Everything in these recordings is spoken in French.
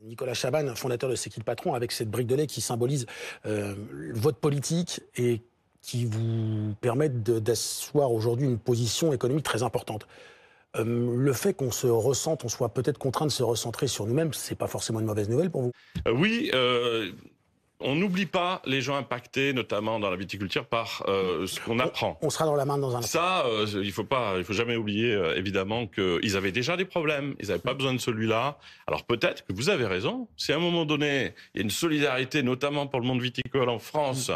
Nicolas Chaban, fondateur de C'est qui le patron, avec cette brique de lait qui symbolise votre politique et qui vous permet d'asseoir aujourd'hui une position économique très importante. Le fait qu'on se ressente, on soit peut-être contraint de se recentrer sur nous-mêmes, c'est pas forcément une mauvaise nouvelle pour vous? Oui, on n'oublie pas les gens impactés, notamment dans la viticulture, par ce qu'on apprend. On sera dans la main dans un instant. Ça, il faut jamais oublier, évidemment, qu'ils avaient déjà des problèmes. Ils n'avaient pas besoin de celui-là. Alors peut-être que vous avez raison. Si à un moment donné, il y a une solidarité, notamment pour le monde viticole en France,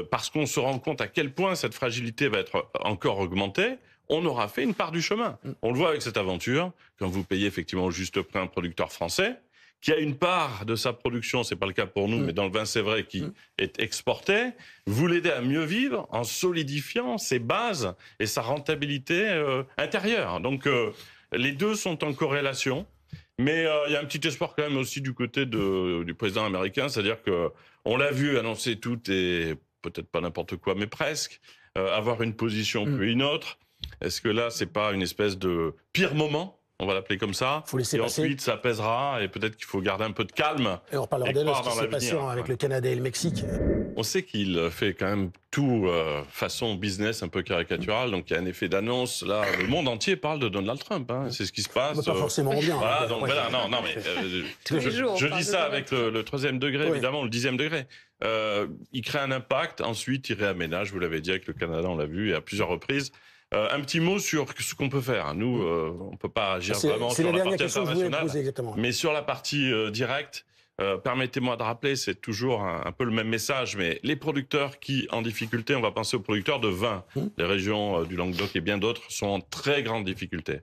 parce qu'on se rend compte à quel point cette fragilité va être encore augmentée, on aura fait une part du chemin. On le voit avec cette aventure, quand vous payez effectivement au juste prix un producteur français, qui a une part de sa production, c'est pas le cas pour nous, mais dans le vin c'est vrai, qui est exporté, vous l'aidez à mieux vivre en solidifiant ses bases et sa rentabilité intérieure. Donc les deux sont en corrélation, mais il y a un petit espoir quand même aussi du côté du président américain, c'est-à-dire que on l'a vu annoncer tout et peut-être pas n'importe quoi, mais presque, avoir une position puis une autre. Est-ce que là, c'est pas une espèce de pire moment? On va l'appeler comme ça. Faut laisser et passer. Ensuite, ça pèsera et peut-être qu'il faut garder un peu de calme. Et on reparlera de ce qui s'est passé avec le Canada et le Mexique. On sait qu'il fait quand même tout façon business un peu caricatural. Donc il y a un effet d'annonce. Là, le monde entier parle de Donald Trump. Hein. C'est ce qui se passe. Pas forcément bien. Voilà, donc voilà. Non, mais je dis ça avec le troisième degré, évidemment, le 10e degré. Il crée un impact. Ensuite, il réaménage. Vous l'avez dit avec le Canada, on l'a vu et à plusieurs reprises. Un petit mot sur ce qu'on peut faire. Nous, on ne peut pas agir vraiment sur la partie internationale, mais sur la partie directe, permettez-moi de rappeler, c'est toujours un peu le même message, mais les producteurs qui, en difficulté, on va penser aux producteurs de vin. Les régions du Languedoc et bien d'autres sont en très grande difficulté.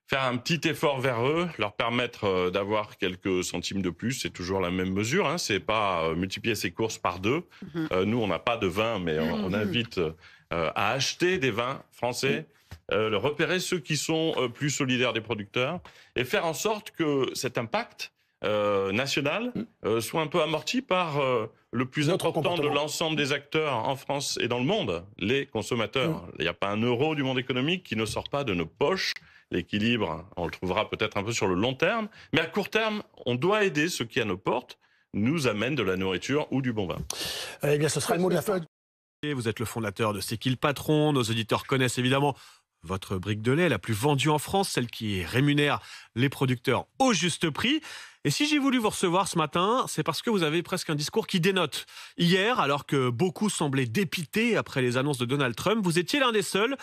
Faire un petit effort vers eux, leur permettre d'avoir quelques centimes de plus, c'est toujours la même mesure. Hein, c'est pas multiplier ses courses par deux. Nous, on n'a pas de vin, mais on invite à acheter des vins français, repérer ceux qui sont plus solidaires des producteurs et faire en sorte que cet impact national soit un peu amorti par le plus important de l'ensemble des acteurs en France et dans le monde, les consommateurs. Il n'y a pas un euro du monde économique qui ne sort pas de nos poches. L'équilibre, on le trouvera peut-être un peu sur le long terme, mais à court terme, on doit aider ceux qui, à nos portes, nous amènent de la nourriture ou du bon vin. Eh bien, ce sera le mot de la fin. Vous êtes le fondateur de C'est qui le patron. Nos auditeurs connaissent évidemment votre brique de lait, la plus vendue en France, celle qui rémunère les producteurs au juste prix. Et si j'ai voulu vous recevoir ce matin, c'est parce que vous avez presque un discours qui dénote. Hier, alors que beaucoup semblaient dépités après les annonces de Donald Trump, vous étiez l'un des seuls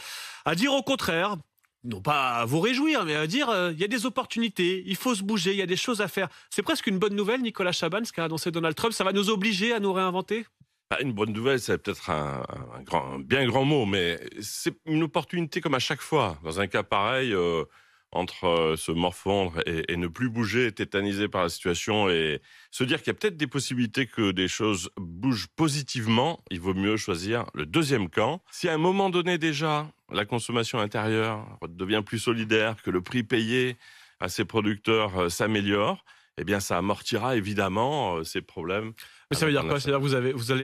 à dire au contraire, non pas à vous réjouir, mais à dire il y a des opportunités, il faut se bouger, il y a des choses à faire. C'est presque une bonne nouvelle, Nicolas Chaban, ce qu'a annoncé Donald Trump. Ça va nous obliger à nous réinventer? Une bonne nouvelle, c'est peut-être un bien grand mot, mais c'est une opportunité comme à chaque fois. Dans un cas pareil, entre se morfondre et ne plus bouger, tétanisé par la situation, et se dire qu'il y a peut-être des possibilités que des choses bougent positivement, il vaut mieux choisir le deuxième camp. Si à un moment donné déjà, la consommation intérieure devient plus solidaire, que le prix payé à ces producteurs s'améliore, eh bien ça amortira évidemment ces problèmes. Mais ça veut dire quoi? C'est-à-dire que vous allez